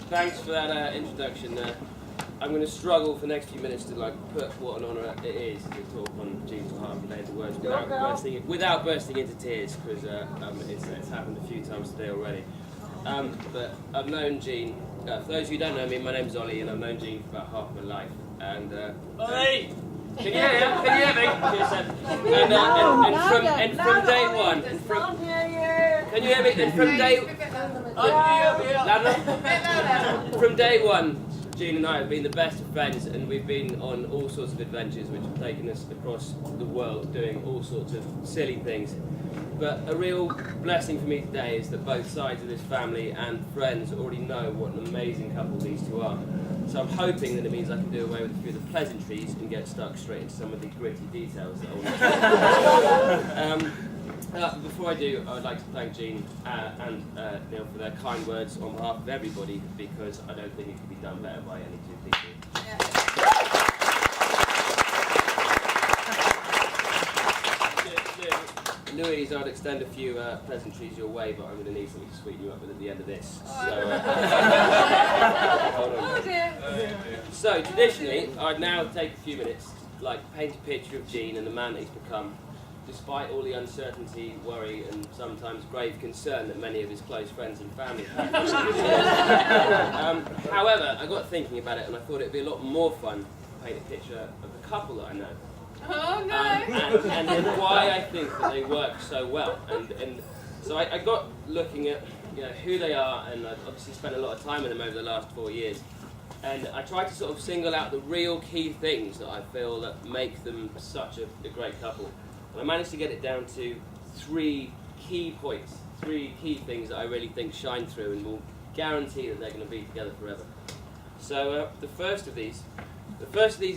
Thanks for that introduction. I'm going to struggle for the next few minutes to put what an honour it is to talk on Gene's behalf and lay the words without bursting into tears, because it's happened a few times today already. But I've known Gene. For those of you who don't know me, my name's Ollie, and I've known Gene for about half my life. And Ollie! Can you hear me? Yes, and from day one, can you hear me? And from day one, Gene and I have been the best of friends, and we've been on all sorts of adventures which have taken us across the world doing all sorts of silly things. But a real blessing for me today is that both sides of this family and friends already know what an amazing couple these two are. So I'm hoping that it means I can do away with a few of the pleasantries and get stuck straight into some of the gritty details that I want to before I do, I would like to thank Gene and Neil for their kind words on behalf of everybody, because I don't think it could be done better by any two people. Yeah. Louise, I'd extend a few pleasantries your way, but I'm going to need something to sweeten you up with at the end of this. So traditionally, I'd now take a few minutes to paint a picture of Gene and the man that he's become, despite all the uncertainty, worry, and sometimes grave concern that many of his close friends and family have. However, I got thinking about it, and I thought it'd be a lot more fun to paint a picture of the couple that I know. Oh no! And why I think that they work so well. And so I got looking at who they are, and I've obviously spent a lot of time with them over the last 4 years. And I tried to sort of single out the real key things that I feel that make them such a great couple. And I managed to get it down to 3 key points, 3 key things that I really think shine through and will guarantee that they're going to be together forever. So the first of these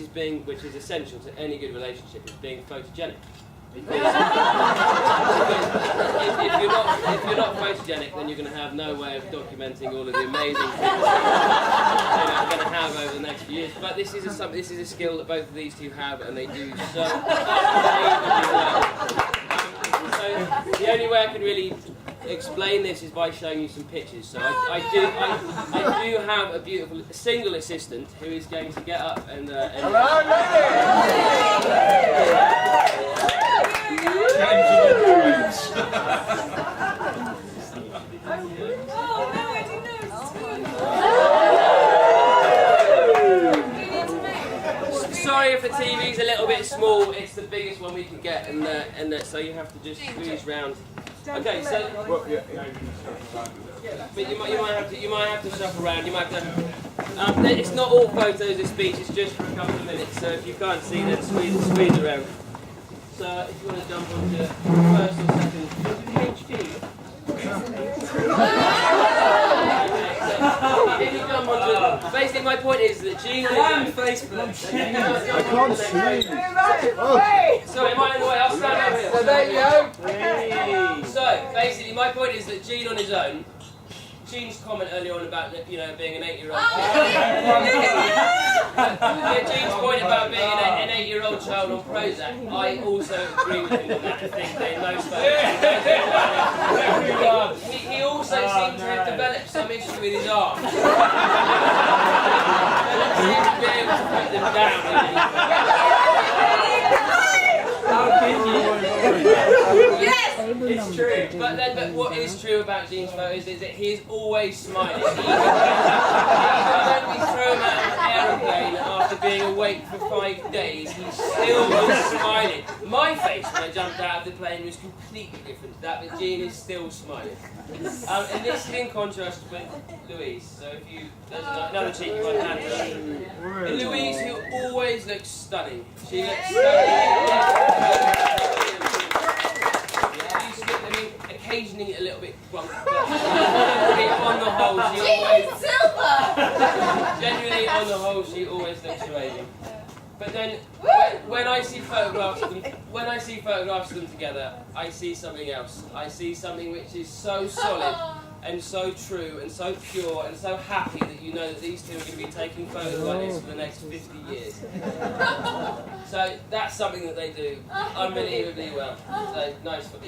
is being, which is essential to any good relationship, is being photogenic. Because if you're not photogenic, then you're going to have no way of documenting all of the amazing things you're going to have over the next few years. But this is a skill that both of these two have, and they do so amazingly well. So the only way I can really explain this is by showing you some pictures. So I do have a beautiful single assistant who is going to get up and Sorry if the TV's a little bit small. It's the biggest one we can get, and so you have to just squeeze round. Okay, so but you might have to shuffle around. You might have to. It's not all photos of speech. It's just for a couple of minutes. So if you can't see, then squeeze around. So if you want to jump onto first or second, HD. Basically, my point is that Gene and Facebook. I can't see. Sorry, am I in the way? I'll stand over here. So there you go. So basically, my point is that Gene on his own. Gene's comment earlier on about being an 8-year-old. Gene's point about being an 8-year-old child on Prozac. I also agree with him on that. I think they most he also seemed to have developed some issue with his arms. He seems to be able to put them down. Yes! It's true, but what is true about Gene's photos is that he is always smiling. Even when we throw him out of an aeroplane after being awake for 5 days, he's still smiling. My face when I jumped out of the plane was completely different. That but Gene is still smiling. And this is in contrast with Louise. So if there's another cheeky one hand. Louise, who always looks stunning. She looks stunning. Occasionally a little bit drunk, but on the whole, she always. Genuinely, on the whole, she always looks amazing. But then, when I see photographs of them together, I see something else. I see something which is so solid and so true and so pure and so happy that you know that these two are going to be taking photos like this for the next 50 years. So that's something that they do unbelievably well. So nice for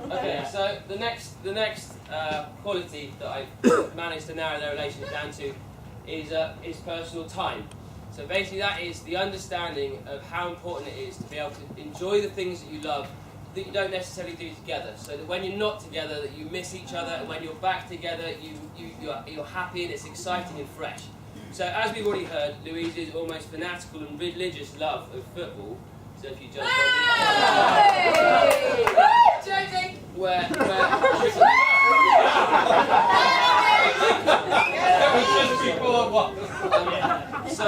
Okay, so the next quality that I've managed to narrow their relationship down to is personal time. So basically that is the understanding of how important it is to be able to enjoy the things that you love that you don't necessarily do together. So that when you're not together, that you miss each other, and when you're back together, you're happy and it's exciting and fresh. So as we've already heard, Louise's almost fanatical and religious love of football. So if you judge Joking. where so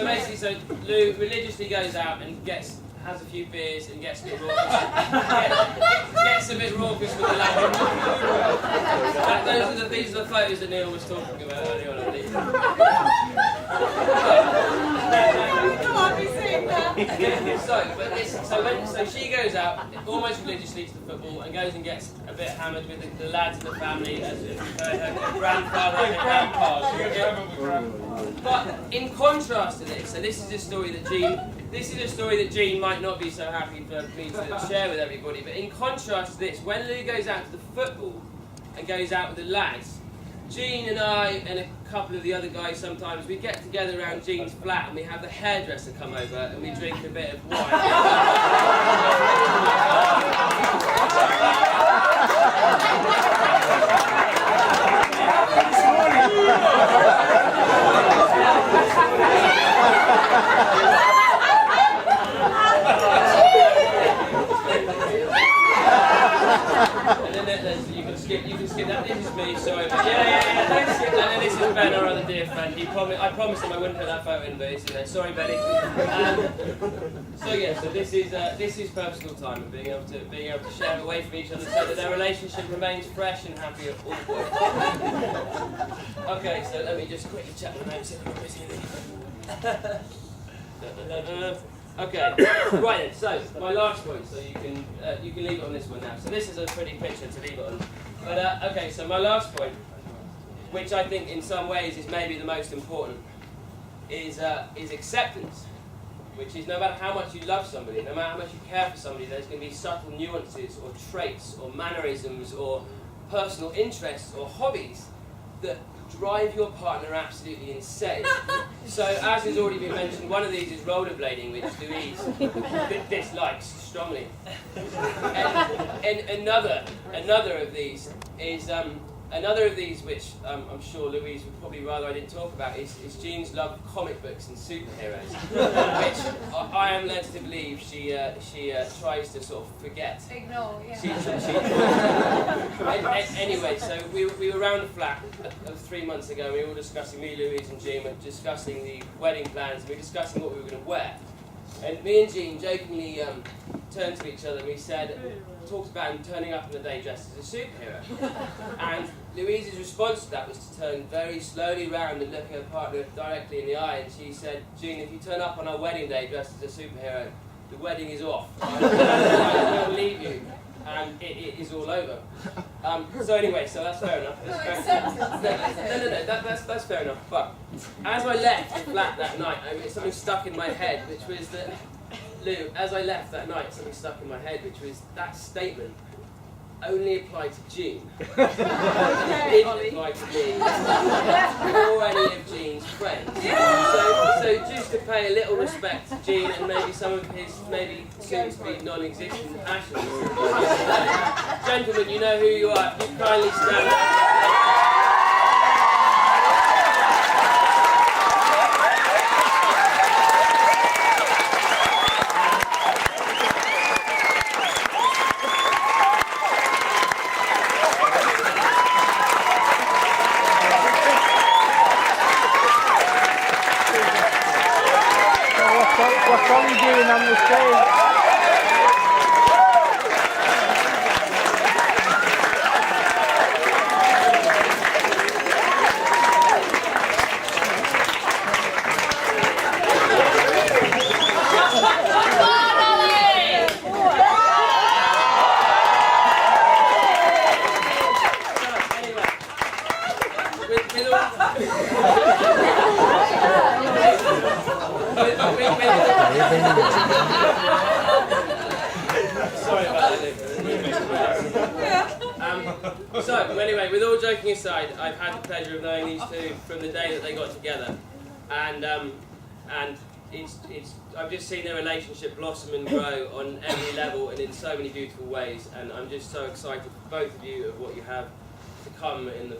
basically, Lou religiously goes out and has a few beers and gets a bit raucous. Gets a bit raucous with the lad. These are the photos that Neil was talking about earlier on, I believe. Come on, be seeing that. So she goes out almost religiously to the football and goes and gets a bit hammered with the lads in the family, as her grandfather and grandpa. But in contrast to this, so this is a story that Jean might not be so happy for me to share with everybody. But in contrast to this, when Lou goes out to the football and goes out with the lads, Jean and I and a couple of the other guys sometimes, we get together around Jean's flat and we have the hairdresser come over and we drink a bit of wine. You can skip that. This is me, sorry. But yeah. And then this is Ben, our other dear friend. I promised him I wouldn't put that photo in, but it's in there. Sorry, Benny. So this is personal time and being able to share away from each other so that their relationship remains fresh and happy at all points. Okay, so let me just quickly check the notes. Okay, right then, so my last point, so you can leave it on this one now. So this is a pretty picture to leave it on. But okay, so my last point, which I think in some ways is maybe the most important, is acceptance. Which is no matter how much you love somebody, no matter how much you care for somebody, there's going to be subtle nuances or traits or mannerisms or personal interests or hobbies that drive your partner absolutely insane. So, as has already been mentioned, one of these is rollerblading, which Louise dislikes strongly. And another of these is which I'm sure Louise would probably rather I didn't talk about, is Jean's love of comic books and superheroes, which I am led to believe she tries to sort of forget. Ignore, yeah. Anyway, so we were around the flat 3 months ago, and we were all discussing, me, Louise and Jean were discussing the wedding plans, and we were discussing what we were going to wear. And me and Jean jokingly turned to each other and we talked about him turning up on the day dressed as a superhero. And Louise's response to that was to turn very slowly round and look her partner directly in the eye, and she said, Jean, if you turn up on our wedding day dressed as a superhero, the wedding is off. I will leave you, and it is all over. So anyway, so that's fair enough. No, That's fair enough. But as I left the flat that night, something stuck in my head, which was that, Lou, as I left that night, something stuck in my head, which was that statement only applied to Jean. It didn't apply to me or any of Jean's friends. So just to pay a little respect to Jean and maybe some of his maybe soon-to-be non-existent passions. Gentlemen, you know who you are. If you kindly stand up. What song are you doing on the stage? Sorry about that. So, anyway, with all joking aside, I've had the pleasure of knowing these two from the day that they got together, and I've just seen their relationship blossom and grow on every level and in so many beautiful ways, and I'm just so excited for both of you of what you have to come in the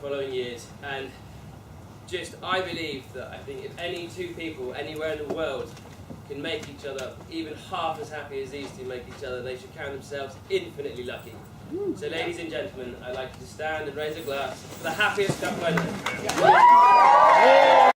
following years. And just I believe that I think if any two people anywhere in the world can make each other even half as happy as these two make each other, they should count themselves infinitely lucky. So, ladies and gentlemen, I'd like you to stand and raise a glass for the happiest couple I know.